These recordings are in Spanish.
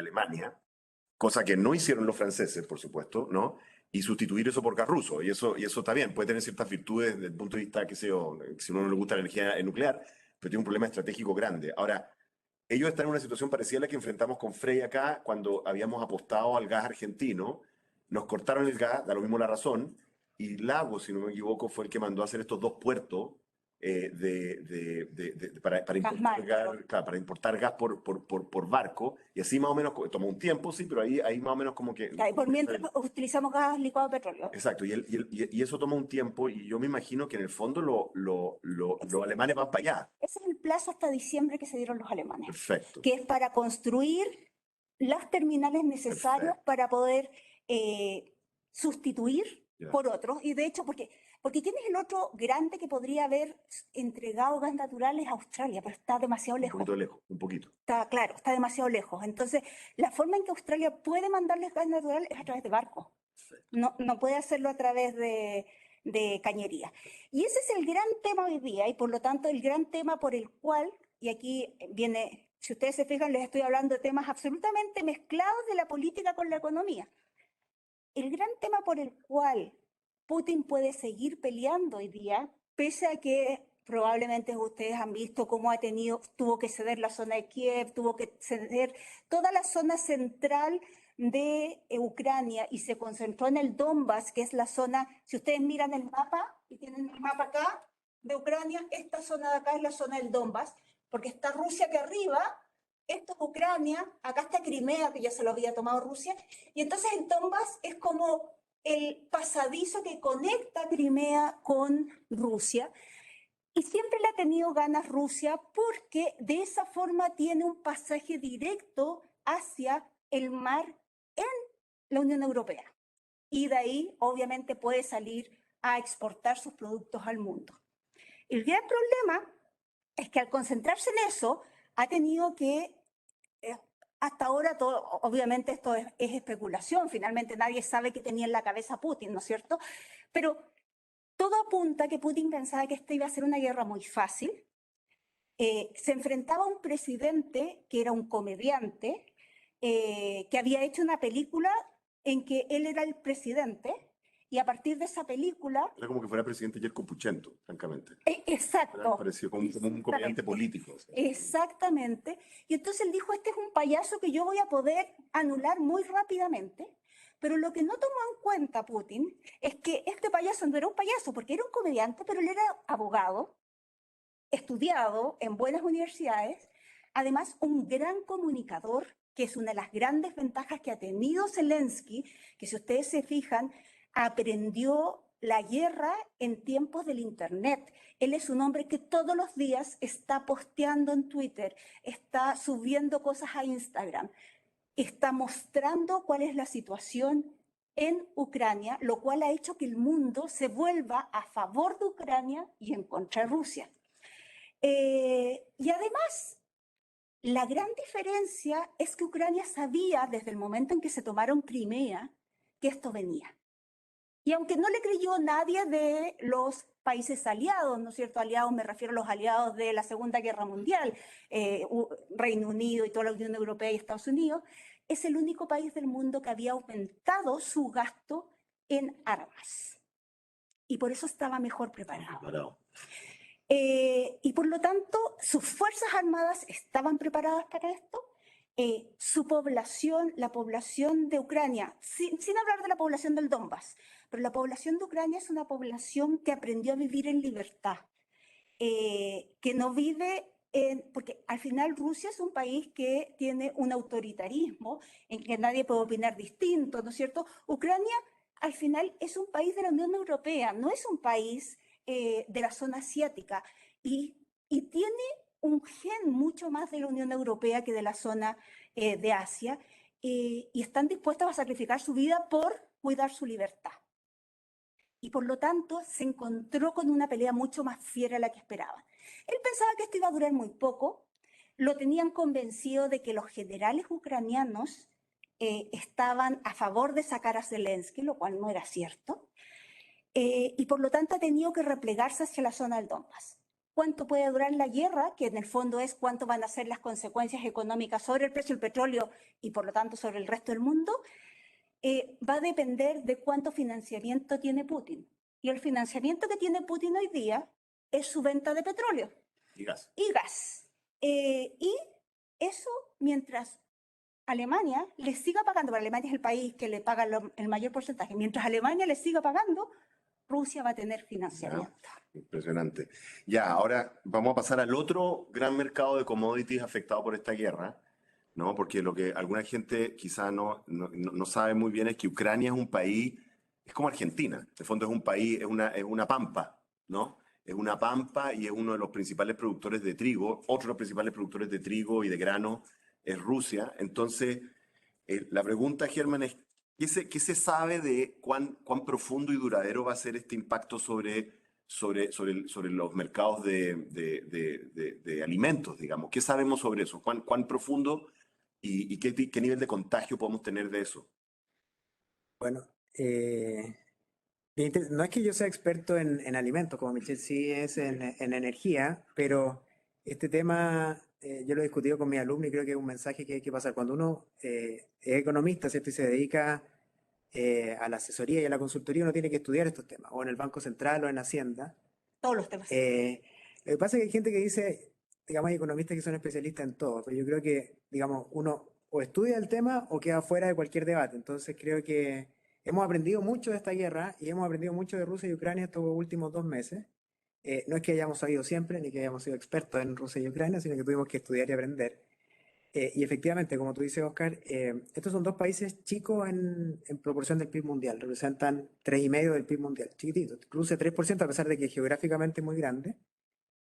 Alemania, cosa que no hicieron los franceses, por supuesto, ¿no? Y sustituir eso por gas ruso. Y eso está bien, puede tener ciertas virtudes desde el punto de vista, qué sé yo, si a uno no le gusta la energía nuclear, pero tiene un problema estratégico grande. Ahora, ellos están en una situación parecida a la que enfrentamos con Frey acá cuando habíamos apostado al gas argentino, nos cortaron el gas, da lo mismo la razón, y Lagos, si no me equivoco, fue el que mandó a hacer estos dos puertos para importar gas, claro, para importar gas por barco, y así más o menos, tomó un tiempo, sí, pero ahí más o menos como que... Por mientras utilizamos gas licuado de petróleo. Exacto, y eso toma un tiempo, y yo me imagino que en el fondo los alemanes van para allá. Ese es el plazo hasta diciembre que se dieron los alemanes. Perfecto. Que es para construir las terminales necesarias para poder sustituir por otros. Y de hecho, porque tienes el otro grande que podría haber entregado gas naturales a Australia, pero está demasiado lejos. Un poquito lejos, un poquito. Está claro, está demasiado lejos. Entonces, la forma en que Australia puede mandarles gas natural es a través de barcos. No puede hacerlo a través de cañería. Y ese es el gran tema hoy día, y por lo tanto el gran tema por el cual, y aquí viene, si ustedes se fijan, les estoy hablando de temas absolutamente mezclados de la política con la economía. El gran tema por el cual Putin puede seguir peleando hoy día, pese a que probablemente ustedes han visto cómo tuvo que ceder la zona de Kiev, tuvo que ceder toda la zona central de Ucrania y se concentró en el Donbass, que es la zona, si ustedes miran el mapa, y tienen el mapa acá de Ucrania, esta zona de acá es la zona del Donbass, porque está Rusia aquí arriba, esto es Ucrania, acá está Crimea, que ya se lo había tomado Rusia, y entonces el Donbass es como el pasadizo que conecta Crimea con Rusia. Y siempre le ha tenido ganas Rusia porque de esa forma tiene un pasaje directo hacia el mar en la Unión Europea. Y de ahí, obviamente, puede salir a exportar sus productos al mundo. El gran problema es que al concentrarse en eso, ha tenido que, hasta ahora, obviamente esto es especulación, finalmente nadie sabe qué tenía en la cabeza Putin, ¿no es cierto? Pero todo apunta a que Putin pensaba que esta iba a ser una guerra muy fácil. Se enfrentaba a un presidente que era un comediante, que había hecho una película en que él era el presidente, y a partir de esa película... Era como que fuera presidente Yerko Puchento, francamente. Exacto. Pareció como un comediante político. ¿Sí? Exactamente. Y entonces él dijo, este es un payaso que yo voy a poder anular muy rápidamente. Pero lo que no tomó en cuenta Putin es que este payaso no era un payaso, porque era un comediante, pero él era abogado, estudiado en buenas universidades, además un gran comunicador, que es una de las grandes ventajas que ha tenido Zelensky, que si ustedes se fijan, aprendió la guerra en tiempos del Internet. Él es un hombre que todos los días está posteando en Twitter, está subiendo cosas a Instagram, está mostrando cuál es la situación en Ucrania, lo cual ha hecho que el mundo se vuelva a favor de Ucrania y en contra de Rusia. Y además, la gran diferencia es que Ucrania sabía desde el momento en que se tomaron Crimea que esto venía. Y aunque no le creyó nadie de los países aliados, ¿no es cierto? Aliados, me refiero a los aliados de la Segunda Guerra Mundial, Reino Unido y toda la Unión Europea y Estados Unidos, es el único país del mundo que había aumentado su gasto en armas. Y por eso estaba mejor preparado. Y por lo tanto, sus fuerzas armadas estaban preparadas para esto. Su población, la población de Ucrania, sin hablar de la población del Donbass, pero la población de Ucrania es una población que aprendió a vivir en libertad, que no vive porque al final Rusia es un país que tiene un autoritarismo en que nadie puede opinar distinto, ¿no es cierto? Ucrania al final es un país de la Unión Europea, no es un país de la zona asiática, y tiene un gen mucho más de la Unión Europea que de la zona de Asia, y están dispuestos a sacrificar su vida por cuidar su libertad. Y por lo tanto se encontró con una pelea mucho más fiera de la que esperaban. Él pensaba que esto iba a durar muy poco, lo tenían convencido de que los generales ucranianos estaban a favor de sacar a Zelensky, lo cual no era cierto, y por lo tanto ha tenido que replegarse hacia la zona del Donbass. cuánto puede durar la guerra, que en el fondo es cuánto van a ser las consecuencias económicas sobre el precio del petróleo y por lo tanto sobre el resto del mundo, va a depender de cuánto financiamiento tiene Putin. Y el financiamiento que tiene Putin hoy día es su venta de petróleo Y gas. y gas. Y eso, mientras Alemania le siga pagando, porque Alemania es el país que le paga el mayor porcentaje, mientras Alemania le siga pagando, Rusia va a tener Ya, financiamiento. impresionante. Ya, ahora vamos a pasar al otro gran mercado de commodities afectado por esta guerra, ¿no? Porque lo que alguna gente quizá no sabe muy bien es que Ucrania es un país, es como Argentina, de fondo es un país, es una pampa, ¿no? Es una pampa y es uno de los principales productores de trigo. Otro de los principales productores de trigo y de grano es Rusia. Entonces, la pregunta, Germán, es, ¿qué se sabe de cuán profundo y duradero va a ser este impacto sobre los mercados de alimentos, digamos? ¿Qué sabemos sobre eso? ¿Cuán profundo y qué nivel de contagio podemos tener de eso? Bueno, no es que yo sea experto en alimentos, como Michelle sí es en energía, pero este tema yo lo he discutido con mis alumnos y creo que es un mensaje que hay que pasar. Cuando uno es economista, ¿cierto? Y se dedica a la asesoría y a la consultoría, uno tiene que estudiar estos temas, o en el Banco Central o en Hacienda. Todos los temas. Lo que pasa es que hay gente que dice, digamos, hay economistas que son especialistas en todo, pero yo creo que, digamos, uno o estudia el tema o queda fuera de cualquier debate. Entonces creo que hemos aprendido mucho de esta guerra y hemos aprendido mucho de Rusia y Ucrania estos últimos 2 meses. No es que hayamos sabido siempre ni que hayamos sido expertos en Rusia y Ucrania, sino que tuvimos que estudiar y aprender. Y efectivamente, como tú dices, Oscar, estos son dos países chicos en proporción del PIB mundial, representan 3,5% del PIB mundial, chiquitito, Rusia 3% a pesar de que geográficamente es muy grande,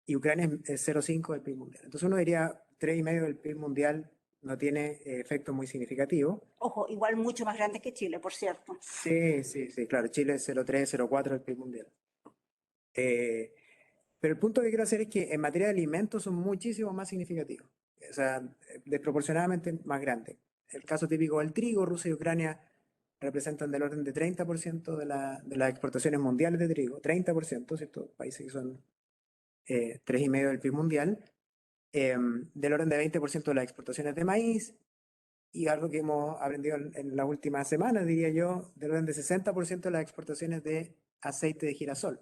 y Ucrania es 0,5 del PIB mundial. Entonces uno diría 3,5 del PIB mundial no tiene efectos muy significativos. Ojo, igual mucho más grandes que Chile, por cierto. Sí, sí, sí, claro, Chile es 0,3, 0,4 del PIB mundial. Eh, pero el punto que quiero hacer es que en materia de alimentos son muchísimo más significativos, o sea, desproporcionadamente más grandes. El caso típico del trigo, Rusia y Ucrania representan del orden de 30% de las exportaciones mundiales de trigo, 30%, ¿cierto? Países que son 3,5 del PIB mundial, del orden de 20% de las exportaciones de maíz, y algo que hemos aprendido en las últimas semanas, diría yo, del orden de 60% de las exportaciones de aceite de girasol,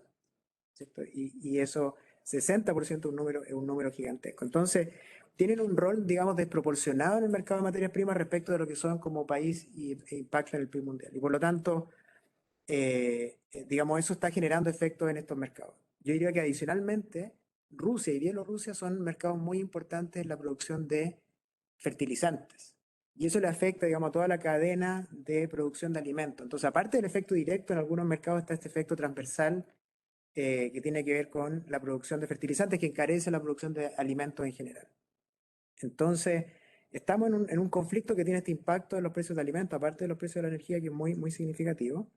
¿cierto? Y eso, 60% es un número gigantesco. Entonces, tienen un rol, digamos, desproporcionado en el mercado de materias primas respecto de lo que son como país e impactan el PIB mundial. Y por lo tanto, digamos, eso está generando efectos en estos mercados. Yo diría que adicionalmente, Rusia y Bielorrusia son mercados muy importantes en la producción de fertilizantes. Y eso le afecta, digamos, a toda la cadena de producción de alimentos. Entonces, aparte del efecto directo, en algunos mercados está este efecto transversal que tiene que ver con la producción de fertilizantes, que encarece la producción de alimentos en general. Entonces, estamos en un conflicto que tiene este impacto en los precios de alimentos, aparte de los precios de la energía, que es muy, muy significativo.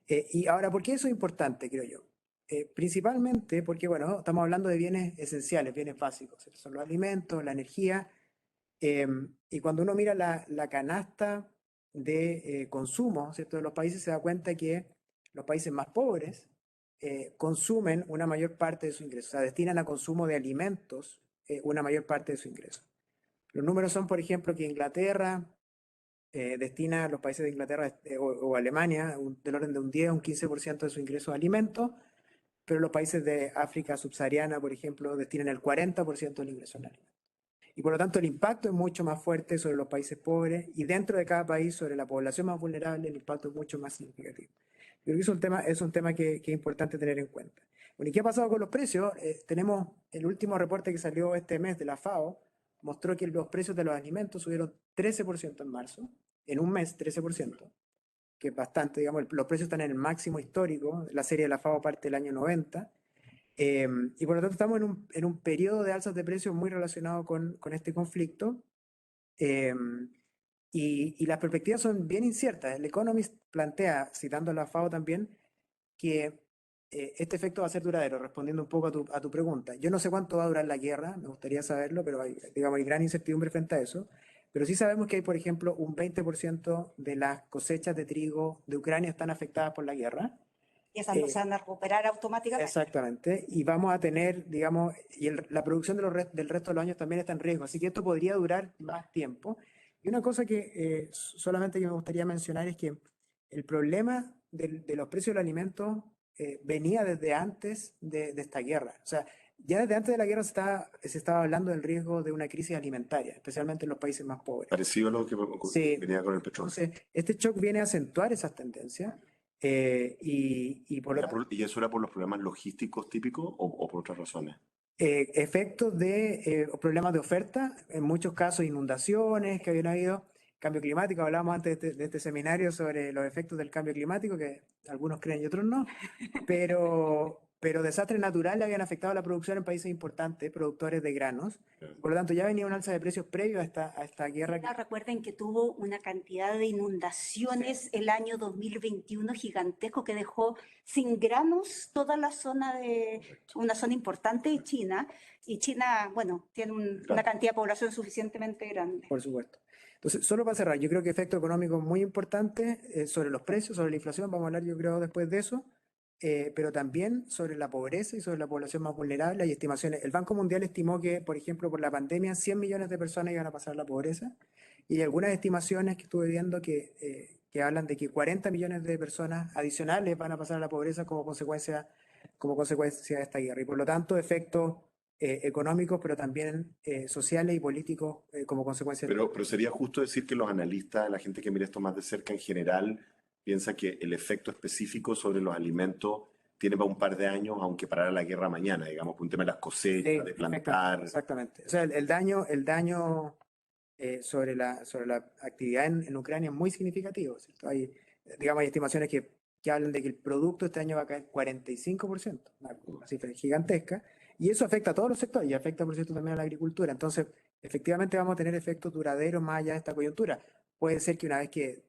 Y ahora, ¿por qué eso es importante, creo yo? Principalmente porque, bueno, estamos hablando de bienes esenciales, bienes básicos, ¿cierto? Son los alimentos, la energía, y cuando uno mira la canasta de consumo, ¿cierto? De los países, se da cuenta que los países más pobres consumen una mayor parte de su ingreso, o sea, destinan a consumo de alimentos una mayor parte de su ingreso. Los números son, por ejemplo, que Inglaterra destina a los países de Inglaterra o Alemania del orden de un 10 a un 15% de su ingreso a alimentos, pero los países de África subsahariana, por ejemplo, destinan el 40% del ingreso al alimentos. Y por lo tanto el impacto es mucho más fuerte sobre los países pobres y dentro de cada país sobre la población más vulnerable el impacto es mucho más significativo. Yo creo que es un tema que es importante tener en cuenta. Bueno, ¿y qué ha pasado con los precios? Tenemos el último reporte que salió este mes de la FAO, mostró que los precios de los alimentos subieron 13% en marzo, en un mes 13%, que es bastante, digamos, los precios están en el máximo histórico, la serie de la FAO parte del año 90, y por lo tanto estamos en un periodo de alzas de precios muy relacionado con este conflicto, eh, y las perspectivas son bien inciertas. El Economist plantea, citando a la FAO también, que este efecto va a ser duradero, respondiendo un poco a tu pregunta. Yo no sé cuánto va a durar la guerra, me gustaría saberlo, pero digamos, hay gran incertidumbre frente a eso. Pero sí sabemos que hay, por ejemplo, un 20% de las cosechas de trigo de Ucrania están afectadas por la guerra. Y esas no se van a recuperar automáticamente. Exactamente, y vamos a tener, digamos, la producción del resto de los años también está en riesgo, así que esto podría durar más tiempo. Y una cosa que solamente que me gustaría mencionar es que el problema de los precios de los alimentos venía desde antes de esta guerra. O sea, ya desde antes de la guerra se estaba hablando del riesgo de una crisis alimentaria, especialmente en los países más pobres. Parecido a lo que Sí. venía con el petróleo. Entonces, este shock viene a acentuar esas tendencias. Y por lo tanto, ¿Y eso era por los problemas logísticos típicos o por otras razones? efectos de problemas de oferta, en muchos casos inundaciones que habían habido, cambio climático, hablábamos antes de este seminario sobre los efectos del cambio climático, que algunos creen y otros no, pero desastres naturales habían afectado la producción en países importantes, productores de granos. Por lo tanto, ya venía un alza de precios previo a esta guerra. Recuerden que tuvo una cantidad de inundaciones el año 2021 gigantesco que dejó sin granos toda la zona una zona importante de China. Y China, bueno, tiene una cantidad de población suficientemente grande. Por supuesto. Entonces, solo para cerrar, yo creo que efecto económico muy importante sobre los precios, sobre la inflación, vamos a hablar yo creo después de eso, pero también sobre la pobreza y sobre la población más vulnerable. Hay estimaciones. El Banco Mundial estimó que, por ejemplo, por la pandemia, 100 millones de personas iban a pasar la pobreza. Y hay algunas estimaciones que estuve viendo que hablan de que 40 millones de personas adicionales van a pasar a la pobreza como consecuencia de esta guerra. Y por lo tanto, efectos económicos, pero también sociales y políticos como consecuencia. Pero sería justo decir que los analistas, la gente que mira esto más de cerca en general, piensa que el efecto específico sobre los alimentos tiene para un par de años, aunque parara la guerra mañana, digamos, por un tema de las cosechas, de plantar. Exactamente. O sea, el daño sobre la actividad en Ucrania es muy significativo, ¿cierto? Hay estimaciones que hablan de que el producto este año va a caer 45%, una cifra gigantesca, y eso afecta a todos los sectores y afecta, por cierto, también a la agricultura. Entonces, efectivamente vamos a tener efectos duraderos más allá de esta coyuntura. Puede ser que una vez que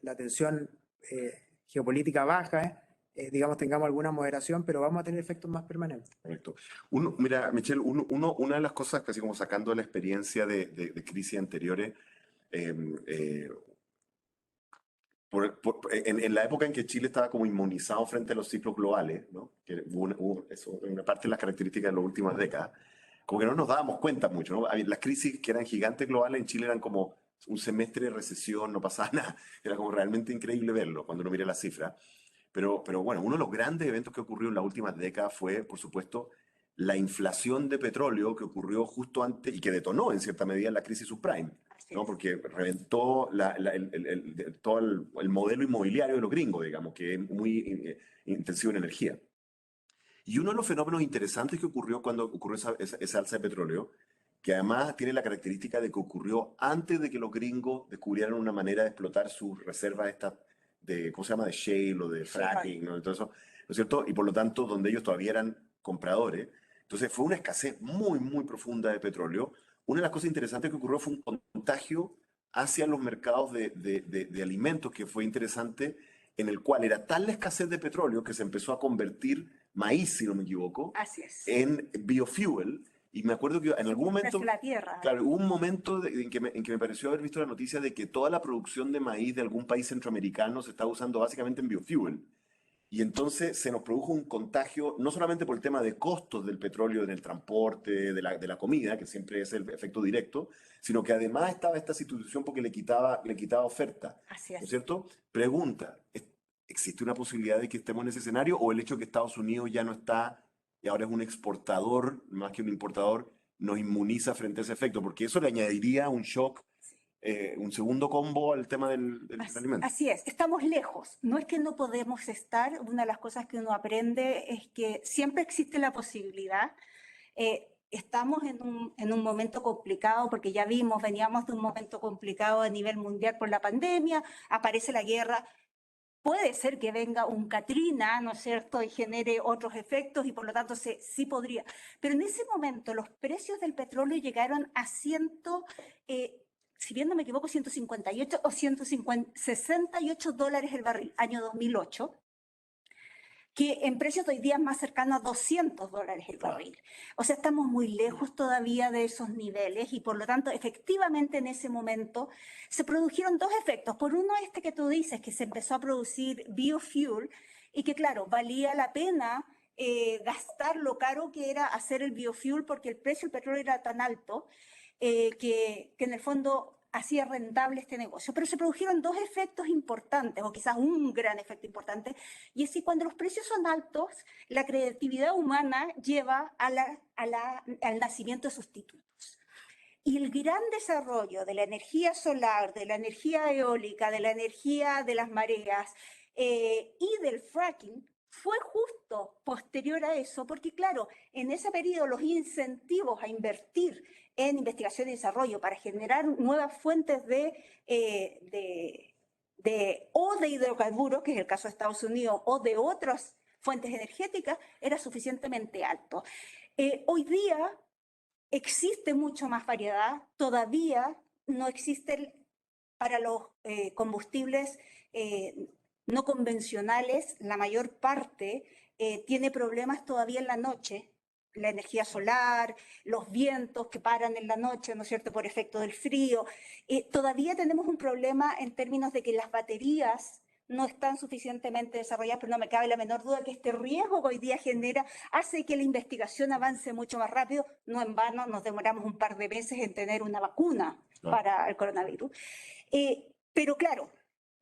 la tensión geopolítica baja, digamos, tengamos alguna moderación, pero vamos a tener efectos más permanentes. Correcto. Mira, Michelle, una de las cosas, casi como sacando la experiencia de crisis anteriores, en la época en que Chile estaba como inmunizado frente a los ciclos globales, ¿no? Que eso es una parte de las características de las últimas décadas, como que no nos dábamos cuenta mucho, ¿no? Las crisis que eran gigantes globales en Chile eran como un semestre de recesión, no pasaba nada. Era como realmente increíble verlo cuando uno mira las cifras. Pero bueno, uno de los grandes eventos que ocurrió en las últimas décadas fue, por supuesto, la inflación de petróleo que ocurrió justo antes y que detonó en cierta medida la crisis subprime, ¿no? Porque reventó todo el modelo inmobiliario de los gringos, digamos, que es muy intensivo en energía. Y uno de los fenómenos interesantes que ocurrió cuando ocurrió esa alza de petróleo, que además tiene la característica de que ocurrió antes de que los gringos descubrieran una manera de explotar sus reservas estas de, ¿cómo se llama?, de shale o de fracking, ¿no? Entonces, ¿no es cierto? Y por lo tanto, donde ellos todavía eran compradores. Entonces, fue una escasez muy, muy profunda de petróleo. Una de las cosas interesantes que ocurrió fue un contagio hacia los mercados de alimentos que fue interesante, en el cual era tal la escasez de petróleo que se empezó a convertir maíz, si no me equivoco, en biofuel. Y me acuerdo que en algún momento, la tierra. Claro, hubo un momento en que me pareció haber visto la noticia de que toda la producción de maíz de algún país centroamericano se estaba usando básicamente en biofuel. Y entonces se nos produjo un contagio, no solamente por el tema de costos del petróleo en el transporte, de la comida, que siempre es el efecto directo, sino que además estaba esta situación porque le quitaba oferta. Así es. ¿No es cierto? Pregunta, ¿existe una posibilidad de que estemos en ese escenario o el hecho de que Estados Unidos ya no está y ahora es un exportador más que un importador nos inmuniza frente a ese efecto? Porque eso le añadiría un shock, un segundo combo al tema del alimento. Así es, estamos lejos. No es que no podemos estar. Una de las cosas que uno aprende es que siempre existe la posibilidad. Estamos en un momento complicado porque ya veníamos de un momento complicado a nivel mundial por la pandemia, aparece la guerra. Puede ser que venga un Katrina, ¿no es cierto?, y genere otros efectos y por lo tanto sí podría. Pero en ese momento los precios del petróleo llegaron a si bien no me equivoco, 158 o 168 dólares el barril, año 2008, que en precios de hoy día es más cercano a 200 dólares el barril. O sea, estamos muy lejos todavía de esos niveles y por lo tanto, efectivamente en ese momento se produjeron dos efectos. Por uno, este que tú dices, que se empezó a producir biofuel, y que, claro, valía la pena gastar lo caro que era hacer el biofuel porque el precio del petróleo era tan alto que en el fondo hacía rentable este negocio. Pero se produjeron dos efectos importantes, o quizás un gran efecto importante, y es que cuando los precios son altos, la creatividad humana lleva al nacimiento de sustitutos. Y el gran desarrollo de la energía solar, de la energía eólica, de la energía de las mareas y del fracking fue justo posterior a eso, porque claro, en ese periodo los incentivos a invertir en investigación y desarrollo para generar nuevas fuentes o de hidrocarburos, que es el caso de Estados Unidos, o de otras fuentes energéticas, era suficientemente alto. Hoy día existe mucho más variedad, todavía no existe para los combustibles no convencionales, la mayor parte tiene problemas todavía en la noche, la energía solar, los vientos que paran en la noche, ¿no es cierto?, por efecto del frío. Todavía tenemos un problema en términos de que las baterías no están suficientemente desarrolladas, pero no me cabe la menor duda que este riesgo que hoy día genera hace que la investigación avance mucho más rápido. No en vano nos demoramos un par de meses en tener una vacuna para el coronavirus. Pero claro,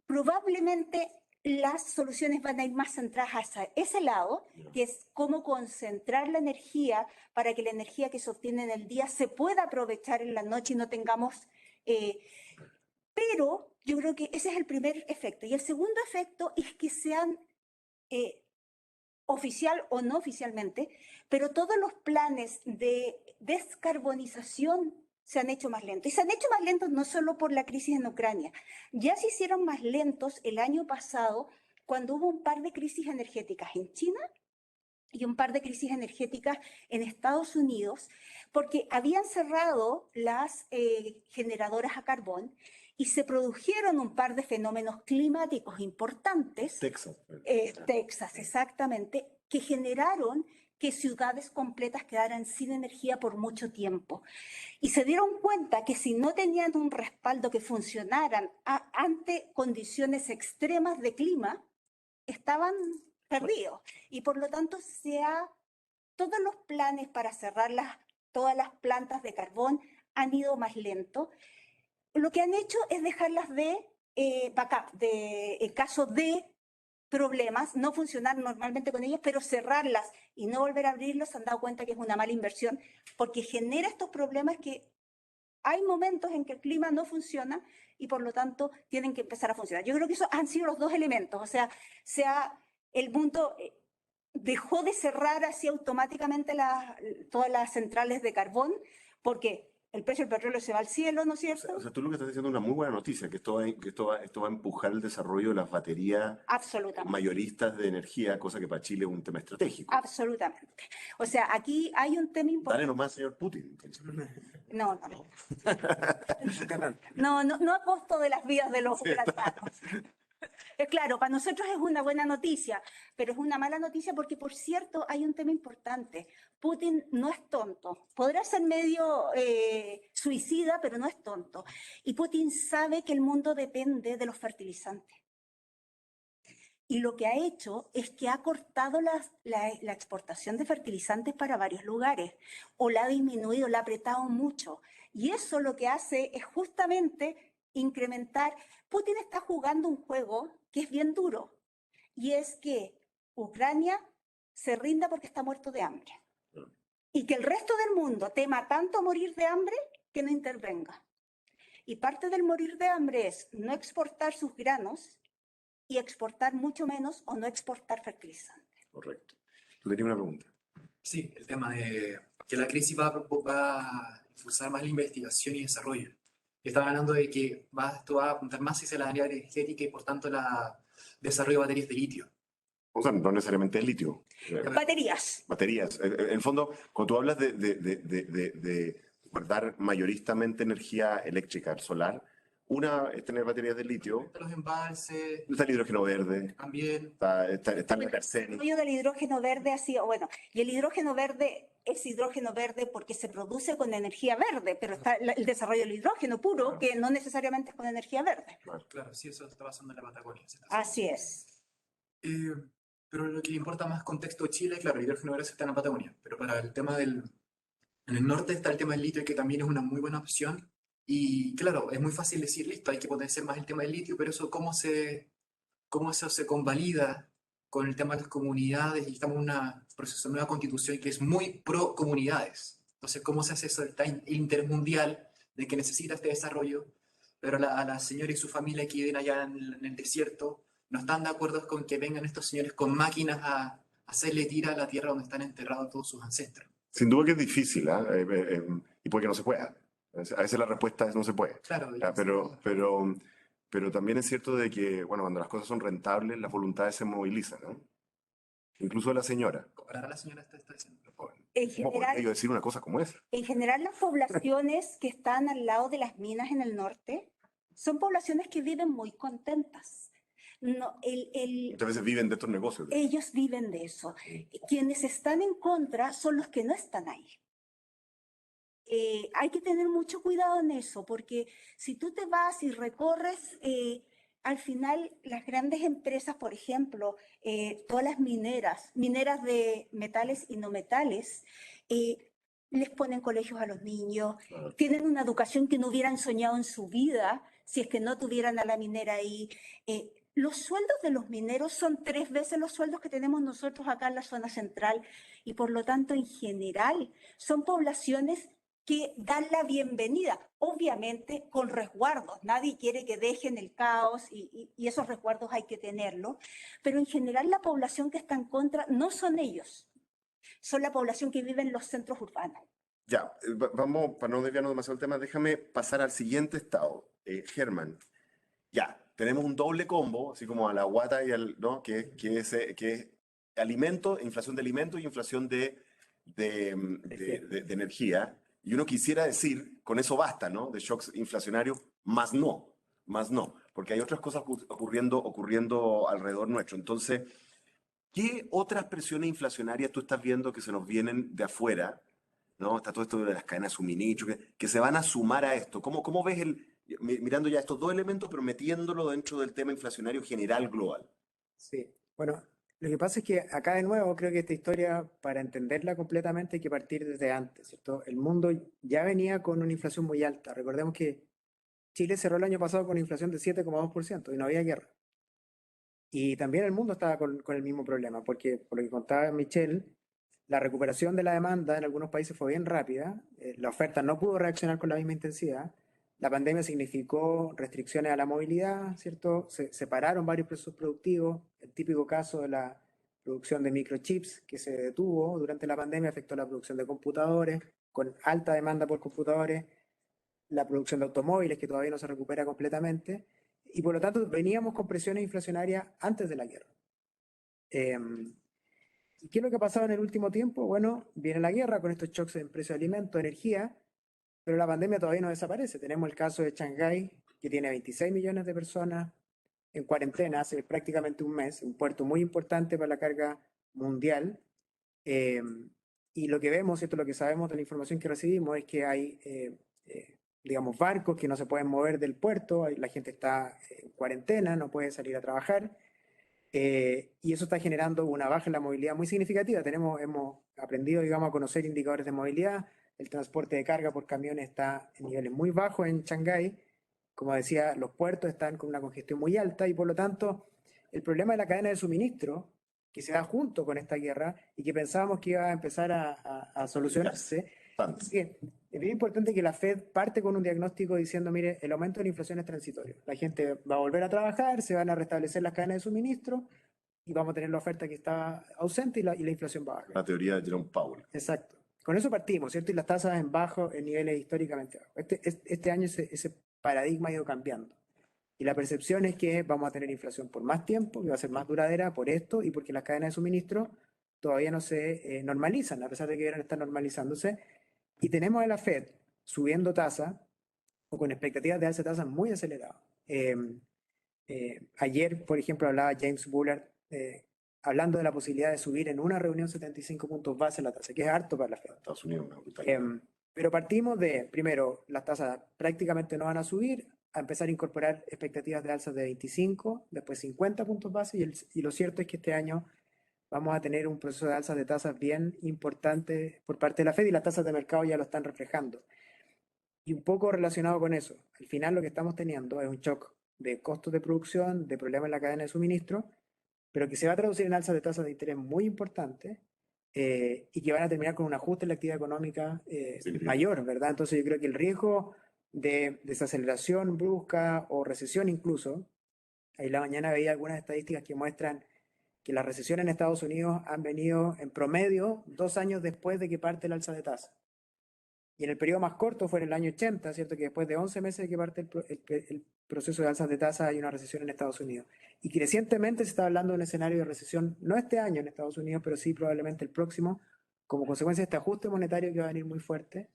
probablemente las soluciones van a ir más centradas hacia ese lado, que es cómo concentrar la energía para que la energía que se obtiene en el día se pueda aprovechar en la noche y no tengamos... pero yo creo que ese es el primer efecto. Y el segundo efecto es que sean, oficial o no oficialmente, pero todos los planes de descarbonización se han hecho más lentos. Y se han hecho más lentos no solo por la crisis en Ucrania, ya se hicieron más lentos el año pasado cuando hubo un par de crisis energéticas en China y un par de crisis energéticas en Estados Unidos, porque habían cerrado las generadoras a carbón y se produjeron un par de fenómenos climáticos importantes. Texas, exactamente, que generaron que ciudades completas quedaran sin energía por mucho tiempo. Y se dieron cuenta que si no tenían un respaldo que funcionaran ante condiciones extremas de clima, estaban perdidos. Y por lo tanto, todos los planes para cerrar todas las plantas de carbón han ido más lento. Lo que han hecho es dejarlas de backup, en caso de problemas, no funcionar normalmente con ellas, pero cerrarlas y no volver a abrirlos, se han dado cuenta que es una mala inversión, porque genera estos problemas que hay momentos en que el clima no funciona y por lo tanto tienen que empezar a funcionar. Yo creo que esos han sido los dos elementos, o sea el mundo dejó de cerrar así automáticamente todas las centrales de carbón, porque el precio del petróleo se va al cielo, ¿no es cierto? O sea, tú lo que estás diciendo es una muy buena noticia, que esto va a empujar el desarrollo de las baterías mayoristas de energía, cosa que para Chile es un tema estratégico. Absolutamente. O sea, aquí hay un tema importante. Dale nomás, señor Putin. No. No a costo de las vidas de los ucranianos. Claro, para nosotros es una buena noticia, pero es una mala noticia porque, por cierto, hay un tema importante. Putin no es tonto. Podrá ser medio suicida, pero no es tonto. Y Putin sabe que el mundo depende de los fertilizantes. Y lo que ha hecho es que ha cortado la exportación de fertilizantes para varios lugares, o la ha disminuido, la ha apretado mucho. Y eso lo que hace es justamente incrementar. Putin está jugando un juego que es bien duro, y es que Ucrania se rinda porque está muerto de hambre. Y que el resto del mundo tema tanto morir de hambre que no intervenga. Y parte del morir de hambre es no exportar sus granos y exportar mucho menos o no exportar fertilizantes. Correcto. ¿Tú tenías una pregunta? Sí, el tema de que la crisis va a impulsar más la investigación y desarrollo. Estaba hablando de que esto va a apuntar más hacia la área energética y por tanto el desarrollo de baterías de litio. O sea, no necesariamente el litio. Baterías. Baterías. En el fondo, cuando tú hablas de guardar mayoristamente energía eléctrica solar, una es tener baterías de litio. Los embalses. Está el hidrógeno verde. También. Está el tercero. El desarrollo del hidrógeno verde ha sido, bueno, y el hidrógeno verde es hidrógeno verde porque se produce con energía verde, pero está el desarrollo del hidrógeno puro, que no necesariamente es con energía verde. Claro, sí, eso está pasando en la Patagonia. Así es. Pero lo que importa más contexto Chile, claro, el hidrógeno verde está en la Patagonia, pero para el tema del... En el norte está el tema del litio, que también es una muy buena opción. Y claro, es muy fácil decir, listo, hay que potenciar más el tema del litio, pero eso, cómo eso se convalida con el tema de las comunidades? Y estamos en un proceso de nueva constitución que es muy pro comunidades. Entonces, ¿cómo se hace eso el intermundial de que necesita este desarrollo? Pero a la señora y su familia que viven allá en el desierto no están de acuerdo con que vengan estos señores con máquinas a hacerle tira a la tierra donde están enterrados todos sus ancestros. Sin duda que es difícil, ¿ah? Y puede que no se pueda. A veces la respuesta es no se puede. Claro, Ah, pero también es cierto de que, bueno, cuando las cosas son rentables, las voluntades se movilizan, ¿no? Incluso la señora. comparar a la señora está diciendo. En ¿Cómo podría general, yo decir una cosa como esa? en general, las poblaciones que están al lado de las minas en el norte son poblaciones que viven muy contentas. No, Muchas veces viven de estos negocios. ellos viven de eso. Quienes están en contra son los que no están ahí. Hay que tener mucho cuidado en eso, porque si tú te vas y recorres, al final las grandes empresas, por ejemplo, todas las mineras de metales y no metales, les ponen colegios a los niños, Claro. tienen una educación que no hubieran soñado en su vida si es que no tuvieran a la minera ahí. Los sueldos de los mineros son 3 veces los sueldos que tenemos nosotros acá en la zona central y por lo tanto, en general, son poblaciones que dan la bienvenida, obviamente con resguardos. Nadie quiere que dejen el caos y esos resguardos hay que tenerlos, pero en general la población que está en contra no son ellos, son la población que vive en los centros urbanos. Ya, vamos, para no desviarnos demasiado del tema, déjame pasar al siguiente estado. Germán, ya, tenemos un doble combo, así como a la guata y al, ¿no? Que es alimento, inflación de alimentos y inflación de energía. Y uno quisiera decir, con eso basta, ¿no? De shocks inflacionarios, más no, porque hay otras cosas ocurriendo alrededor nuestro. Entonces, ¿qué otras presiones inflacionarias tú estás viendo que se nos vienen de afuera? ¿No? Está todo esto de las cadenas de suministro, que se van a sumar a esto. ¿Cómo ves mirando ya estos dos elementos, pero metiéndolo dentro del tema inflacionario general global? Sí, bueno, lo que pasa es que acá de nuevo creo que esta historia, para entenderla completamente, hay que partir desde antes, ¿cierto? El mundo ya venía con una inflación muy alta. Recordemos que Chile cerró el año pasado con una inflación de 7,2% y no había guerra. Y también el mundo estaba con el mismo problema, porque por lo que contaba Michelle, la recuperación de la demanda en algunos países fue bien rápida, la oferta no pudo reaccionar con la misma intensidad, la pandemia significó restricciones a la movilidad, ¿cierto? Se separaron varios procesos productivos, el típico caso de la producción de microchips que se detuvo durante la pandemia afectó la producción de computadores, con alta demanda por computadores, la producción de automóviles que todavía no se recupera completamente, y por lo tanto veníamos con presiones inflacionarias antes de la guerra. ¿Y qué es lo que ha pasado en el último tiempo? Bueno, viene la guerra con estos shocks en precio de alimentos, energía, pero la pandemia todavía no desaparece. Tenemos el caso de Shanghái, que tiene 26 millones de personas en cuarentena hace prácticamente un mes, un puerto muy importante para la carga mundial. Y lo que vemos, ¿cierto? Lo que sabemos de la información que recibimos es que hay, digamos, barcos que no se pueden mover del puerto, la gente está en cuarentena, no puede salir a trabajar. Y eso está generando una baja en la movilidad muy significativa. Hemos aprendido, digamos, a conocer indicadores de movilidad. El transporte de carga por camiones está en niveles muy bajos en Shanghái. Como decía, los puertos están con una congestión muy alta y por lo tanto el problema de la cadena de suministro, que se da junto con esta guerra y que pensábamos que iba a empezar a solucionarse, es que es bien importante que la Fed parte con un diagnóstico diciendo, mire, el aumento de la inflación es transitorio. La gente va a volver a trabajar, se van a restablecer las cadenas de suministro y vamos a tener la oferta que está ausente y la inflación va a bajar. La teoría de Jerome Powell. Exacto. Con eso partimos, ¿cierto? Y las tasas en niveles históricamente bajos. Este año ese paradigma ha ido cambiando. Y la percepción es que vamos a tener inflación por más tiempo, que va a ser más duradera por esto y porque las cadenas de suministro todavía no se normalizan, a pesar de que deberían estar normalizándose. Y tenemos a la Fed subiendo tasas o con expectativas de alza de tasas muy aceleradas. Ayer, por ejemplo, hablaba James Bullard hablando de la posibilidad de subir en una reunión 75 puntos base la tasa, que es harto para la Fed. Estados Unidos, una brutalidad. Pero partimos de, primero, las tasas prácticamente no van a subir, a empezar a incorporar expectativas de alzas de 25, después 50 puntos base, y lo cierto es que este año vamos a tener un proceso de alzas de tasas bien importante por parte de la Fed y las tasas de mercado ya lo están reflejando. Y un poco relacionado con eso, al final lo que estamos teniendo es un shock de costos de producción, de problemas en la cadena de suministro, pero que se va a traducir en alzas de tasas de interés muy importantes y que van a terminar con un ajuste en la actividad económica mayor, ¿verdad? Entonces yo creo que el riesgo de desaceleración brusca o recesión incluso, ahí la mañana veía algunas estadísticas que muestran que las recesiones en Estados Unidos han venido en promedio 2 años después de que parte el alza de tasa. Y en el periodo más corto fue en el año 80, ¿cierto? Que después de 11 meses de que parte el proceso de alzas de tasa hay una recesión en Estados Unidos. Y crecientemente se está hablando de un escenario de recesión, no este año en Estados Unidos, pero sí probablemente el próximo, como consecuencia de este ajuste monetario que va a venir muy fuerte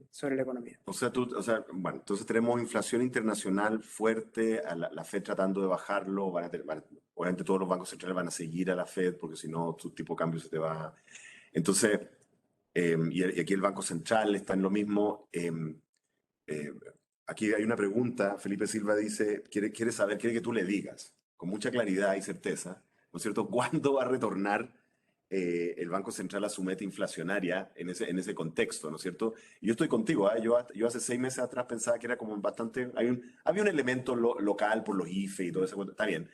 sobre la economía. Bueno, entonces tenemos inflación internacional fuerte, la Fed tratando de bajarlo, obviamente todos los bancos centrales van a seguir a la Fed porque si no, su tipo de cambio se te va. Entonces, y aquí el Banco Central está en lo mismo. Aquí hay una pregunta, Felipe Silva dice, quiere que tú le digas con mucha claridad y certeza, ¿no es cierto?, ¿cuándo va a retornar el Banco Central a su meta inflacionaria en ese contexto, ¿no es cierto? Y yo estoy contigo, ¿eh? Yo hace 6 meses atrás pensaba que era como bastante, había un elemento local por los IFE y todo eso, está bien,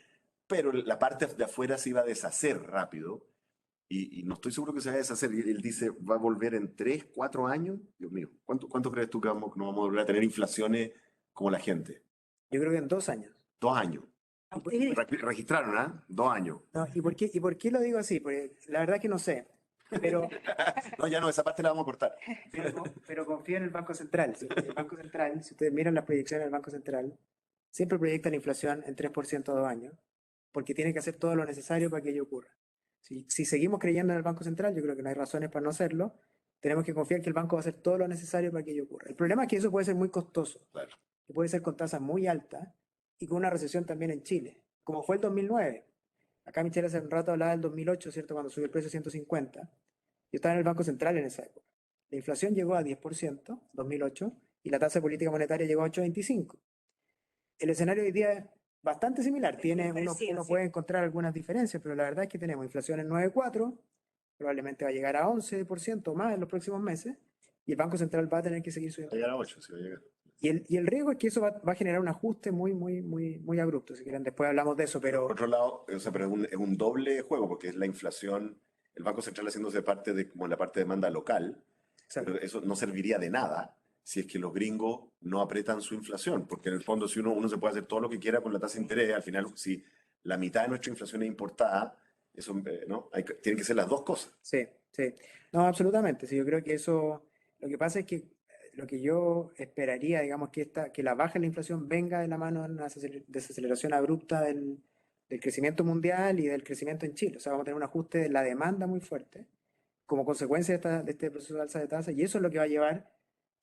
pero la parte de afuera se iba a deshacer rápido y no estoy seguro que se vaya a deshacer. Y él dice, va a volver en 3, 4 años. Dios mío, ¿cuánto crees tú que no vamos a volver a tener inflaciones como la gente? Yo creo que en 2 años. 2 años. Sí. Registraron, ¿ah? 2 años. No, ¿y por qué lo digo así? Porque la verdad que no sé, pero, No, ya no, esa parte la vamos a cortar. pero confío en el Banco Central. El Banco Central, si ustedes miran las proyecciones del Banco Central, siempre proyecta la inflación en 3% a 2 años, porque tiene que hacer todo lo necesario para que ello ocurra. Si seguimos creyendo en el Banco Central, yo creo que no hay razones para no hacerlo, tenemos que confiar que el banco va a hacer todo lo necesario para que ello ocurra. El problema es que eso puede ser muy costoso, Claro. que puede ser con tasas muy altas y con una recesión también en Chile, como fue el 2009. Acá Michelle hace un rato hablaba del 2008, ¿cierto? Cuando subió el precio a 150. Yo estaba en el Banco Central en esa época. La inflación llegó a 10%, 2008, y la tasa de política monetaria llegó a 8,25. El escenario hoy día es bastante similar. Uno puede encontrar algunas diferencias, pero la verdad es que tenemos inflación en 9,4, probablemente va a llegar a 11% o más en los próximos meses, y el Banco Central va a tener que seguir Va a subiendo. llegar a 8, sí va a llegar. Y el riesgo es que eso va a generar un ajuste muy abrupto. Si quieren, después hablamos de eso, pero Por otro lado, o sea, pero es un doble juego porque es la inflación, el Banco Central haciéndose parte de como la parte de demanda local, exacto. pero eso no serviría de nada si es que los gringos no apretan su inflación, porque en el fondo si uno se puede hacer todo lo que quiera con la tasa de interés, al final si la mitad de nuestra inflación es importada, eso, ¿no? Tienen que ser las dos cosas. Sí, sí. No, absolutamente. Sí, yo creo que eso, lo que pasa es que lo que yo esperaría, digamos, que la baja en la inflación venga de la mano de una desaceleración abrupta del crecimiento mundial y del crecimiento en Chile. O sea, vamos a tener un ajuste de la demanda muy fuerte como consecuencia de este proceso de alza de tasas y eso es lo que va a llevar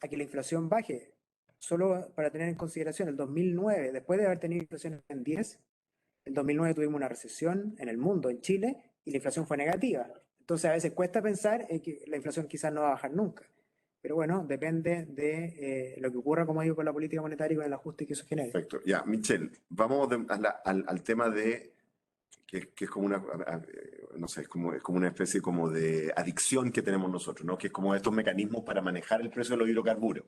a que la inflación baje. Solo para tener en consideración, el 2009, después de haber tenido inflación en 10, el 2009 tuvimos una recesión en el mundo, en Chile, y la inflación fue negativa. Entonces a veces cuesta pensar en que la inflación quizás no va a bajar nunca. Pero bueno, depende de lo que ocurra, como digo, con la política monetaria y con el ajuste que eso genere. Perfecto. Ya, Michelle, vamos al tema de que es como una, no sé, es como una especie como de adicción que tenemos nosotros, ¿no? Que es como estos mecanismos para manejar el precio de los hidrocarburos.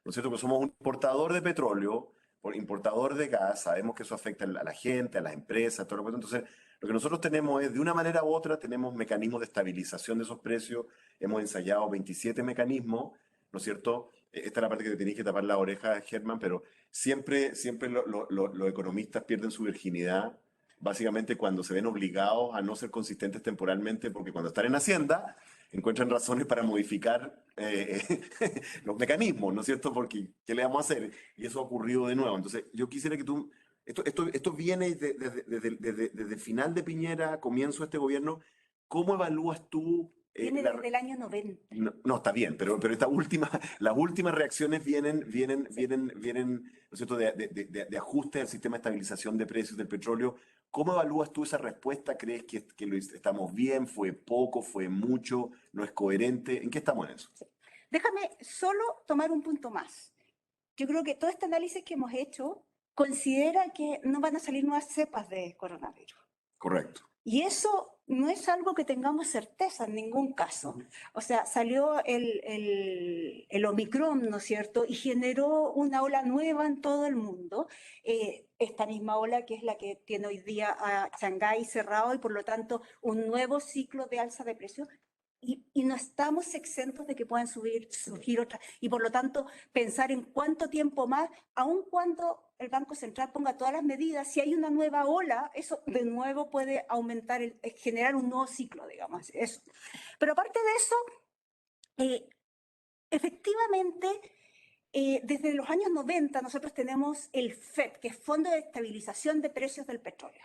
¿No es cierto? Que somos un importador de petróleo, importador de gas, sabemos que eso afecta a la gente, a las empresas, todo lo que. Entonces, lo que nosotros tenemos es, de una manera u otra, tenemos mecanismos de estabilización de esos precios, hemos ensayado 27 mecanismos, ¿no es cierto? Esta es la parte que te tenéis que tapar la oreja, Germán, pero siempre los economistas pierden su virginidad básicamente cuando se ven obligados a no ser consistentes temporalmente, porque cuando están en Hacienda encuentran razones para modificar los mecanismos, ¿no es cierto? Porque, ¿qué le vamos a hacer? Y eso ha ocurrido de nuevo. Entonces, yo quisiera que tú, esto viene desde el final de Piñera, comienzo de este gobierno, ¿cómo evalúas tú? Viene desde el año 90. No, no, está bien, pero las últimas reacciones vienen, ¿no es cierto?, de ajuste al sistema de estabilización de precios del petróleo. ¿Cómo evalúas tú esa respuesta? ¿Crees que estamos bien? ¿Fue poco? ¿Fue mucho? ¿No es coherente? ¿En qué estamos en eso? Déjame solo tomar un punto más. Yo creo que todo este análisis que hemos hecho considera que no van a salir nuevas cepas de coronavirus. Correcto. Y eso no es algo que tengamos certeza en ningún caso. O sea, salió el Omicron, ¿no es cierto? Y generó una ola nueva en todo el mundo. Esta misma ola que es la que tiene hoy día a Shanghái cerrado y por lo tanto un nuevo ciclo de alza de precios. Y no estamos exentos de que puedan surgir otras. Y por lo tanto, pensar en cuánto tiempo más, aun cuando el Banco Central ponga todas las medidas, si hay una nueva ola, eso de nuevo puede aumentar, generar un nuevo ciclo, digamos. Eso. Pero aparte de eso, efectivamente, desde los años 90 nosotros tenemos el FED, que es Fondo de Estabilización de Precios del Petróleo.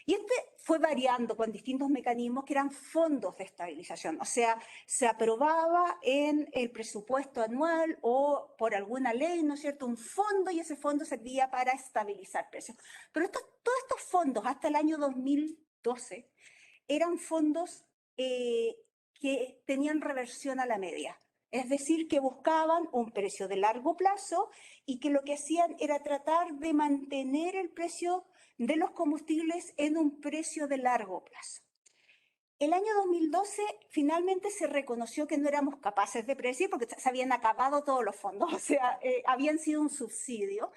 Y este fue variando con distintos mecanismos que eran fondos de estabilización, o sea, se aprobaba en el presupuesto anual o por alguna ley, ¿no es cierto?, un fondo y ese fondo servía para estabilizar precios. Pero todos estos fondos hasta el año 2012 eran fondos que tenían reversión a la media. Es decir, que buscaban un precio de largo plazo y que lo que hacían era tratar de mantener el precio de los combustibles en un precio de largo plazo. El año 2012 finalmente se reconoció que no éramos capaces de predecir porque se habían acabado todos los fondos, o sea, habían sido un subsidio.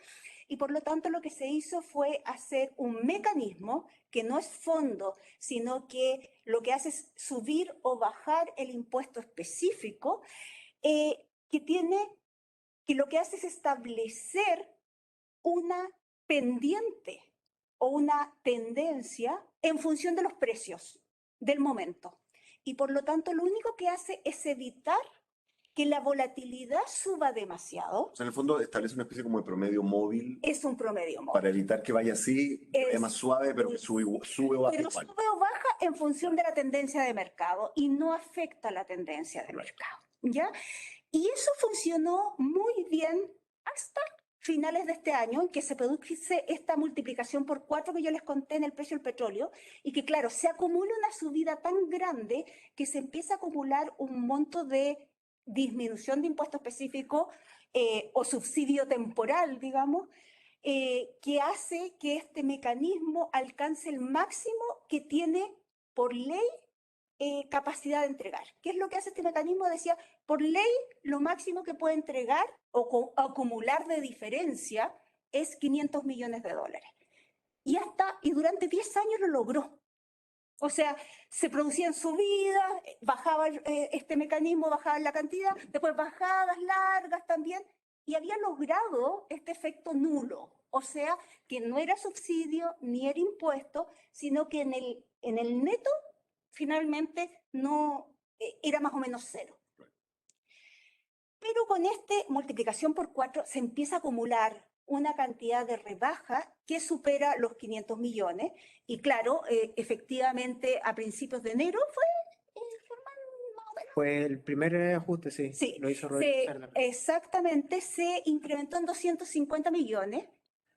Y por lo tanto lo que se hizo fue hacer un mecanismo que no es fondo, sino que lo que hace es subir o bajar el impuesto específico, que lo que hace es establecer una pendiente o una tendencia en función de los precios del momento. Y por lo tanto, lo único que hace es evitar que la volatilidad suba demasiado. O sea, en el fondo establece una especie como de promedio móvil Es un promedio móvil. para evitar que vaya así, que vaya más suave, pero que sube o baja Pero igual. sube o baja en función de la tendencia de mercado y no afecta la tendencia de mercado, ¿ya? Y eso funcionó muy bien hasta finales de este año, en que se produce esta multiplicación por 4 que yo les conté en el precio del petróleo, y que claro, se acumula una subida tan grande que se empieza a acumular un monto de disminución de impuesto específico o subsidio temporal, digamos, que hace que este mecanismo alcance el máximo que tiene por ley capacidad de entregar. ¿Qué es lo que hace este mecanismo? Decía, por ley, lo máximo que puede entregar o acumular de diferencia es 500 millones de dólares. Y durante 10 años lo logró. O sea, se producían subidas, bajaba este mecanismo, bajaba la cantidad, después bajadas largas también, y había logrado este efecto nulo. O sea, que no era subsidio ni era impuesto, sino que en el neto finalmente no era más o menos cero. Pero con esta multiplicación por 4 se empieza a acumular una cantidad de rebaja que supera los 500 millones. Y claro, efectivamente a principios de enero fue más o menos. Fue el primer ajuste, sí. Sí, Lo hizo Rodríguez Cerda. exactamente, se incrementó en 250 millones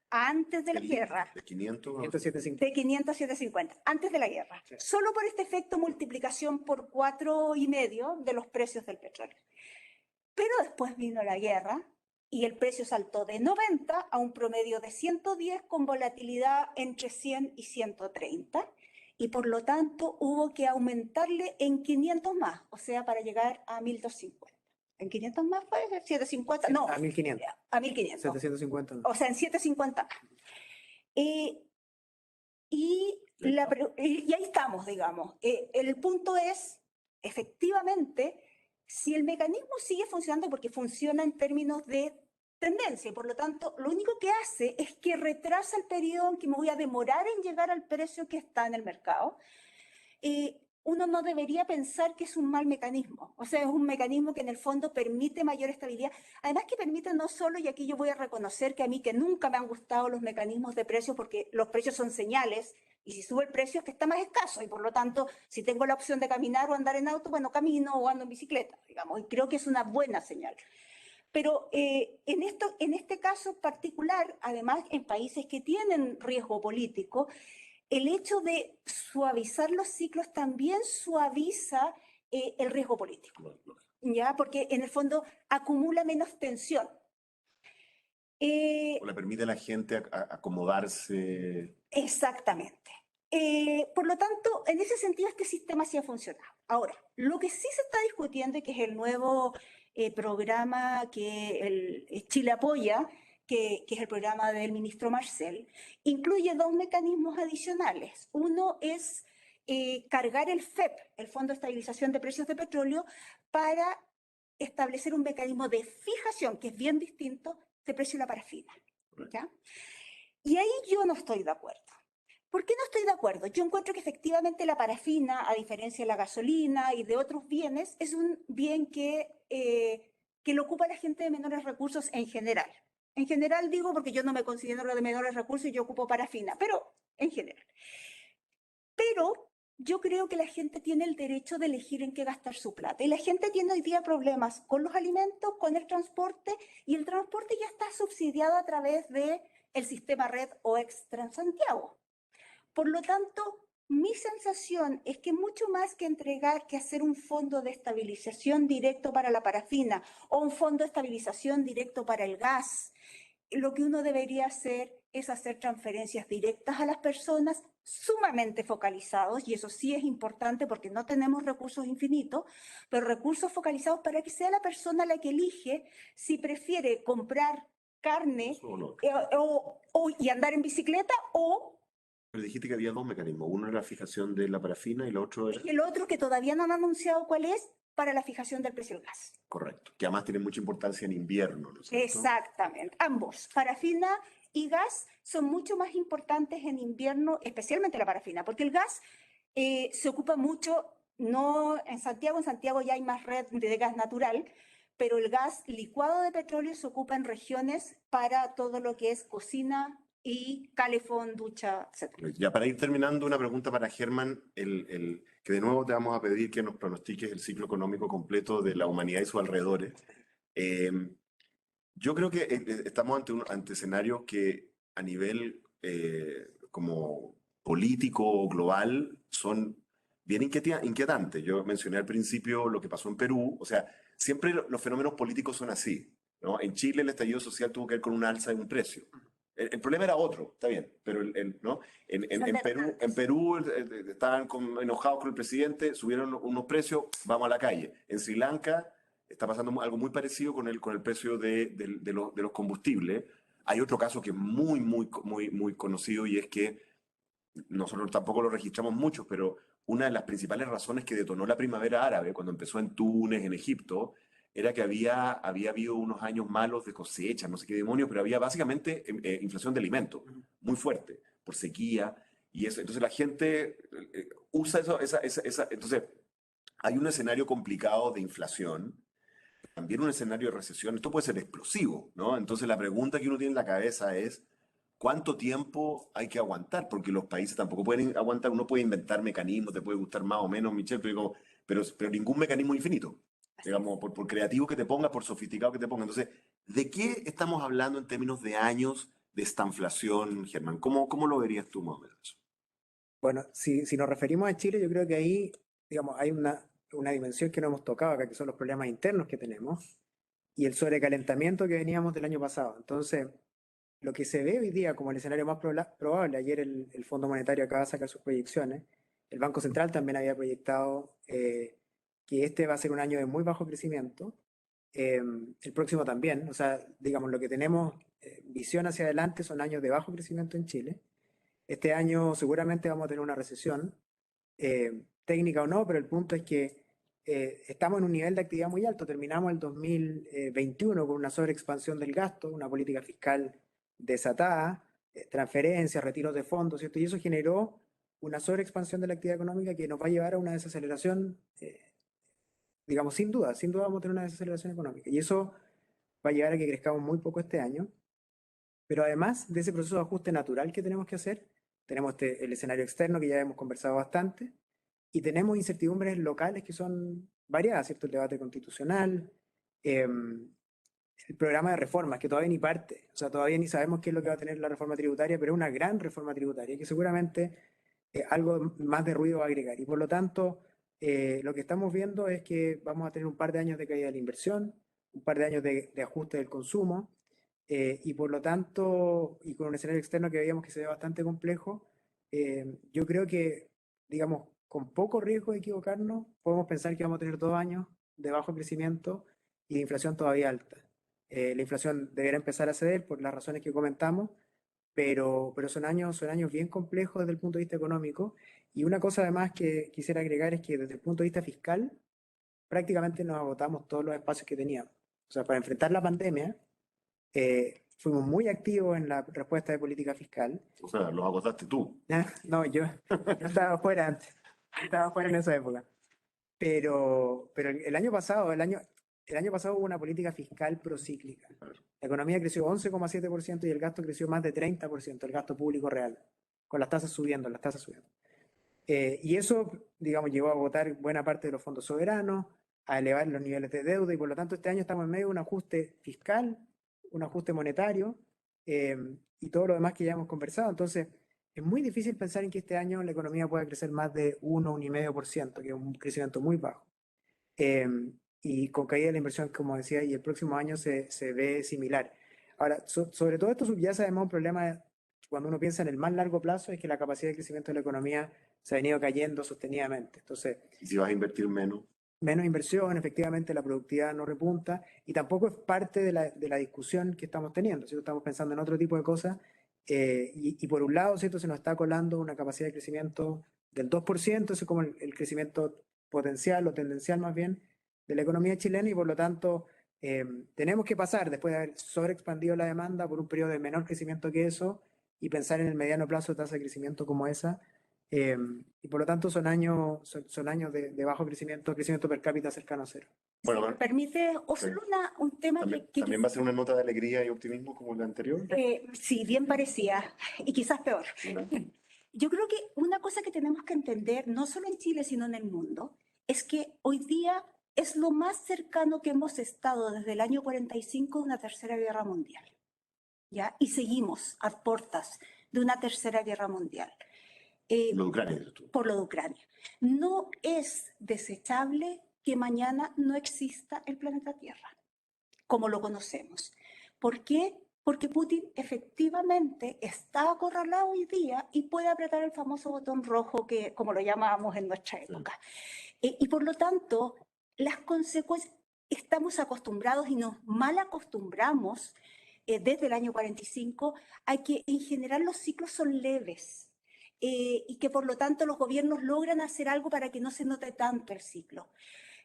antes de la guerra. De 500 107.50. De 500 a 750, antes de la guerra. Sí. Solo por este efecto multiplicación por 4,5 de los precios del petróleo. Pero después vino la guerra y el precio saltó de 90 a un promedio de 110 con volatilidad entre 100 y 130. Y por lo tanto hubo que aumentarle en 500 más, o sea, para llegar a 1.250. ¿En 500 más fue? ¿750? No, A 1.500. a 1.500. 750. No. O sea, en 750 más. Y ahí estamos, digamos. El punto es, efectivamente, si el mecanismo sigue funcionando, porque funciona en términos de tendencia, y por lo tanto, lo único que hace es que retrasa el periodo en que me voy a demorar en llegar al precio que está en el mercado. Uno no debería pensar que es un mal mecanismo. O sea, es un mecanismo que en el fondo permite mayor estabilidad. Además que permite no solo, y aquí yo voy a reconocer que a mí que nunca me han gustado los mecanismos de precios porque los precios son señales y si sube el precio es que está más escaso y por lo tanto, si tengo la opción de caminar o andar en auto, bueno, camino o ando en bicicleta, digamos, y creo que es una buena señal. Pero en este caso particular, además en países que tienen riesgo político, el hecho de suavizar los ciclos también suaviza el riesgo político, ¿ya? Porque en el fondo acumula menos tensión. O le permite a la gente acomodarse. Exactamente. Por lo tanto, en ese sentido, este sistema sí ha funcionado. Ahora, lo que sí se está discutiendo y que es el nuevo programa que Chile apoya, que es el programa del ministro Marcel, incluye dos mecanismos adicionales. Uno es cargar el FEP, el Fondo de Estabilización de Precios de Petróleo, para establecer un mecanismo de fijación, que es bien distinto, de precio de la parafina. ¿Ya? Y ahí yo no estoy de acuerdo. ¿Por qué no estoy de acuerdo? Yo encuentro que efectivamente la parafina, a diferencia de la gasolina y de otros bienes, es un bien que lo ocupa la gente de menores recursos en general. En general digo porque yo no me considero de menores recursos y yo ocupo parafina, pero en general. Pero yo creo que la gente tiene el derecho de elegir en qué gastar su plata. Y la gente tiene hoy día problemas con los alimentos, con el transporte, y el transporte ya está subsidiado a través del sistema Red o ex Transantiago. Por lo tanto, mi sensación es que mucho más que entregar, que hacer un fondo de estabilización directo para la parafina o un fondo de estabilización directo para el gas, lo que uno debería hacer es hacer transferencias directas a las personas sumamente focalizados, y eso sí es importante porque no tenemos recursos infinitos, pero recursos focalizados para que sea la persona la que elige si prefiere comprar carne y andar en bicicleta o Pero dijiste que había dos mecanismos. Uno era la fijación de la parafina y el otro era... el otro que todavía no han anunciado cuál es para la fijación del precio del gas. Correcto. Que además tiene mucha importancia en invierno, ¿no es cierto? Exactamente. Ambos, parafina y gas, son mucho más importantes en invierno, especialmente la parafina, porque el gas se ocupa mucho, no en Santiago ya hay más red de gas natural, pero el gas licuado de petróleo se ocupa en regiones para todo lo que es cocina y calefón, ducha, etc. Ya para ir terminando, una pregunta para Germán, que de nuevo te vamos a pedir que nos pronostiques el ciclo económico completo de la humanidad y sus alrededores. Eh, yo creo que estamos ante escenarios que a nivel como político o global son bien inquietantes. Yo mencioné al principio lo que pasó en Perú, o sea, siempre los fenómenos políticos son así, ¿no? En Chile el estallido social tuvo que ver con un alza de un precio. El problema era otro, está bien, pero ¿no? En Perú estaban enojados con el presidente, subieron unos precios, vamos a la calle. En Sri Lanka está pasando algo muy parecido con el precio de los combustibles. Hay otro caso que es muy conocido, y es que nosotros tampoco lo registramos mucho, pero una de las principales razones que detonó la primavera árabe, cuando empezó en Túnez, en Egipto, era que había habido unos años malos de cosecha, no sé qué demonios, pero había básicamente inflación de alimentos muy fuerte, por sequía y eso. Entonces la gente usa eso, entonces hay un escenario complicado de inflación, también un escenario de recesión. Esto puede ser explosivo, ¿no? Entonces la pregunta que uno tiene en la cabeza es, ¿cuánto tiempo hay que aguantar? Porque los países tampoco pueden aguantar. Uno puede inventar mecanismos, te puede gustar más o menos, Michelle, pero ningún mecanismo infinito. Digamos, por creativo que te pongas, por sofisticado que te pongas. Entonces, ¿de qué estamos hablando en términos de años de estanflación, Germán? ¿Cómo lo verías tú más o menos? Bueno, si nos referimos a Chile, yo creo que ahí, digamos, hay una dimensión que no hemos tocado acá, que son los problemas internos que tenemos y el sobrecalentamiento que veníamos del año pasado. Entonces, lo que se ve hoy día como el escenario más probable, ayer el Fondo Monetario acaba de sacar sus proyecciones, el Banco Central también había proyectado que este va a ser un año de muy bajo crecimiento, el próximo también, o sea, digamos, lo que tenemos visión hacia adelante son años de bajo crecimiento en Chile. Este año seguramente vamos a tener una recesión, técnica o no, pero el punto es que estamos en un nivel de actividad muy alto. Terminamos el 2021 con una sobreexpansión del gasto, una política fiscal desatada, transferencias, retiros de fondos, ¿cierto? Y eso generó una sobreexpansión de la actividad económica que nos va a llevar a una desaceleración, digamos, sin duda vamos a tener una desaceleración económica. Y eso va a llevar a que crezcamos muy poco este año. Pero además de ese proceso de ajuste natural que tenemos que hacer, tenemos el escenario externo que ya hemos conversado bastante, y tenemos incertidumbres locales que son variadas, ¿cierto? El debate constitucional, el programa de reformas, que todavía ni parte, o sea, todavía ni sabemos qué es lo que va a tener la reforma tributaria, pero es una gran reforma tributaria que seguramente algo más de ruido va a agregar. Y por lo tanto, lo que estamos viendo es que vamos a tener un par de años de caída de la inversión, un par de años de ajuste del consumo, y por lo tanto, y con un escenario externo que veíamos que se ve bastante complejo, Yo creo que, digamos, con poco riesgo de equivocarnos, podemos pensar que vamos a tener 2 años de bajo crecimiento y de inflación todavía alta. La inflación deberá empezar a ceder por las razones que comentamos, pero son años bien complejos desde el punto de vista económico. Y una cosa además que quisiera agregar es que desde el punto de vista fiscal, prácticamente nos agotamos todos los espacios que teníamos. O sea, para enfrentar la pandemia, fuimos muy activos en la respuesta de política fiscal. O sea, los agotaste tú. No, yo estaba fuera antes, estaba fuera en esa época. Pero el año pasado, el año pasado hubo una política fiscal procíclica. La economía creció 11,7% y el gasto creció más de 30%, el gasto público real, con las tasas subiendo, las tasas subiendo. Y eso, digamos, llevó a agotar buena parte de los fondos soberanos, a elevar los niveles de deuda y por lo tanto este año estamos en medio de un ajuste fiscal, un ajuste monetario y todo lo demás que ya hemos conversado. Entonces, es muy difícil pensar en que este año la economía pueda crecer más de 1,5%, que es un crecimiento muy bajo. Y con caída de la inversión, como decía, y el próximo año se ve similar. Ahora, sobre todo esto subyace además un problema cuando uno piensa en el más largo plazo, es que la capacidad de crecimiento de la economía se ha venido cayendo sostenidamente. Entonces, Y si vas a invertir menos, menos inversión, efectivamente la productividad no repunta y tampoco es parte de la discusión que estamos teniendo, ¿cierto? Estamos pensando en otro tipo de cosas y por un lado, ¿cierto? Se nos está colando una capacidad de crecimiento del 2%, eso es como el crecimiento potencial o tendencial más bien de la economía chilena y por lo tanto tenemos que pasar, después de haber sobreexpandido la demanda por un periodo de menor crecimiento que eso y pensar en el mediano plazo de tasa de crecimiento como esa. Y por lo tanto son años de bajo crecimiento, crecimiento per cápita cercano a cero. bueno, ¿Me permite solo un tema también va a ser una nota de alegría y optimismo como la anterior. sí, bien parecida y quizás peor. Yo creo que una cosa que tenemos que entender, no solo en Chile, sino en el mundo, es que hoy día es lo más cercano que hemos estado desde el año 45 de una tercera guerra mundial. ¿Ya? Y seguimos a puertas de una tercera guerra mundial. Lo de Ucrania, dices tú. Por lo de Ucrania. No es desechable que mañana no exista el planeta Tierra, como lo conocemos. ¿Por qué? Porque Putin efectivamente está acorralado hoy día y puede apretar el famoso botón rojo, que, como lo llamábamos en nuestra época. Y por lo tanto, las consecuencias, estamos acostumbrados y nos mal acostumbramos desde el año 45 a que en general los ciclos son leves. Y que por lo tanto los gobiernos logran hacer algo para que no se note tanto el ciclo.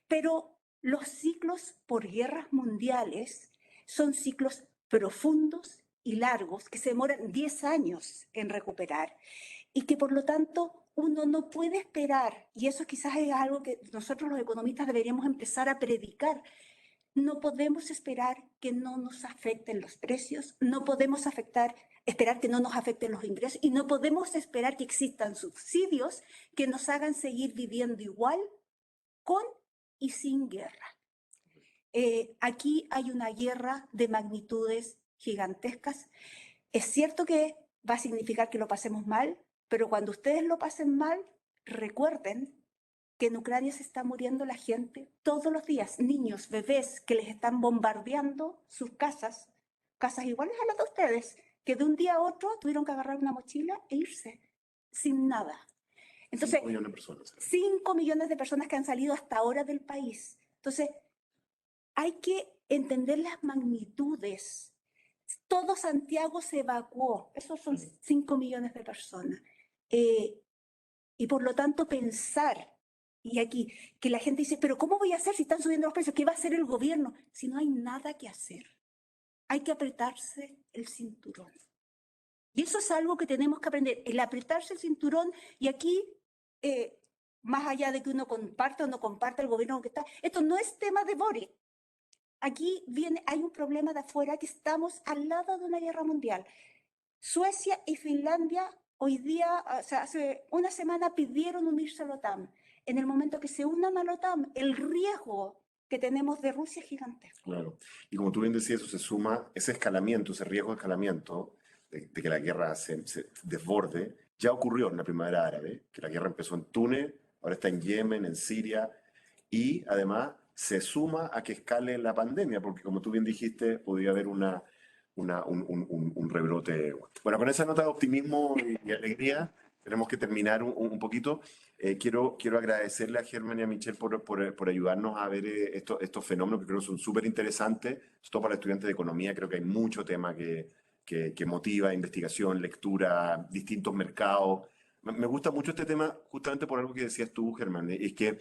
Pero los ciclos por guerras mundiales son ciclos profundos y largos que se demoran 10 años en recuperar y que por lo tanto uno no puede esperar, y eso quizás es algo que nosotros los economistas deberíamos empezar a predicar. No podemos esperar que no nos afecten los precios, no podemos esperar que no nos afecten los ingresos y no podemos esperar que existan subsidios que nos hagan seguir viviendo igual con y sin guerra. Aquí hay una guerra de magnitudes gigantescas. Es cierto que va a significar que lo pasemos mal, pero cuando ustedes lo pasen mal, recuerden que en Ucrania se está muriendo la gente todos los días, niños, bebés que les están bombardeando sus casas, casas iguales a las de ustedes, que de un día a otro tuvieron que agarrar una mochila e irse sin nada. Entonces, 5 millones de personas. 5 millones de personas que han salido hasta ahora del país. Entonces, hay que entender las magnitudes. Todo Santiago se evacuó, esos son 5 millones de personas. Y por lo tanto pensar, y aquí, que la gente dice, pero ¿cómo voy a hacer si están subiendo los precios? ¿Qué va a hacer el gobierno? Si no hay nada que hacer, hay que apretarse el cinturón. Y eso es algo que tenemos que aprender, el apretarse el cinturón, y aquí, más allá de que uno comparte o no comparte el gobierno que está, esto no es tema de Boric. Aquí hay un problema de afuera, que estamos al lado de una guerra mundial. Suecia y Finlandia hoy día, o sea, hace una semana pidieron unirse a la OTAN. En el momento que se unan a la OTAN, el riesgo que tenemos de Rusia es gigantesco. Claro. Y como tú bien decías, eso se suma, ese escalamiento, ese riesgo de escalamiento, de que la guerra se desborde, ya ocurrió en la primavera árabe, que la guerra empezó en Túnez, ahora está en Yemen, en Siria, y además se suma a que escale la pandemia, porque como tú bien dijiste, podría haber un rebrote. Bueno, con esa nota de optimismo y alegría, tenemos que terminar un poquito. Quiero agradecerle a Germán y a Michelle por ayudarnos a ver estos fenómenos que creo que son súper interesantes, sobre todo para estudiantes de economía. Creo que hay mucho tema que motiva, investigación, lectura, distintos mercados. Me gusta mucho este tema justamente por algo que decías tú, Germán, es que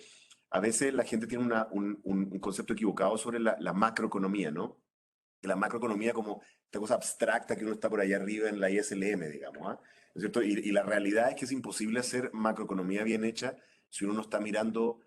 a veces la gente tiene un concepto equivocado sobre la macroeconomía, ¿no? La macroeconomía como esta cosa abstracta que uno está por allá arriba en la ISLM, digamos, ¿ah? ¿No es cierto? Y la realidad es que es imposible hacer macroeconomía bien hecha si uno no está mirando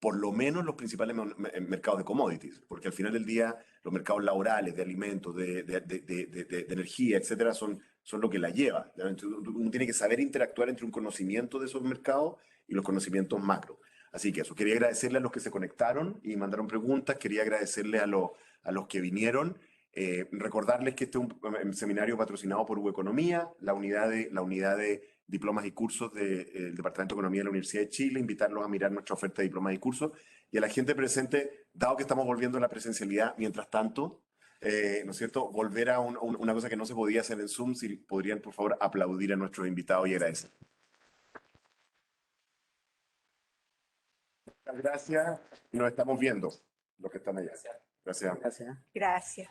por lo menos los principales mercados de commodities, porque al final del día los mercados laborales, de alimentos, de energía, etcétera, son lo que la lleva. Entonces, uno tiene que saber interactuar entre un conocimiento de esos mercados y los conocimientos macro. Así que eso, quería agradecerle a los que se conectaron y mandaron preguntas, quería agradecerle a los que vinieron. Recordarles que este es un seminario patrocinado por Economía, la unidad de diplomas y cursos del Departamento de Economía de la Universidad de Chile, invitarlos a mirar nuestra oferta de diplomas y cursos. Y a la gente presente, dado que estamos volviendo a la presencialidad, mientras tanto, ¿no es cierto?, volver a una cosa que no se podía hacer en Zoom, si podrían, por favor, aplaudir a nuestros invitados y agradecer. Muchas gracias y nos estamos viendo, los que están allá. Gracias. Gracias. Gracias.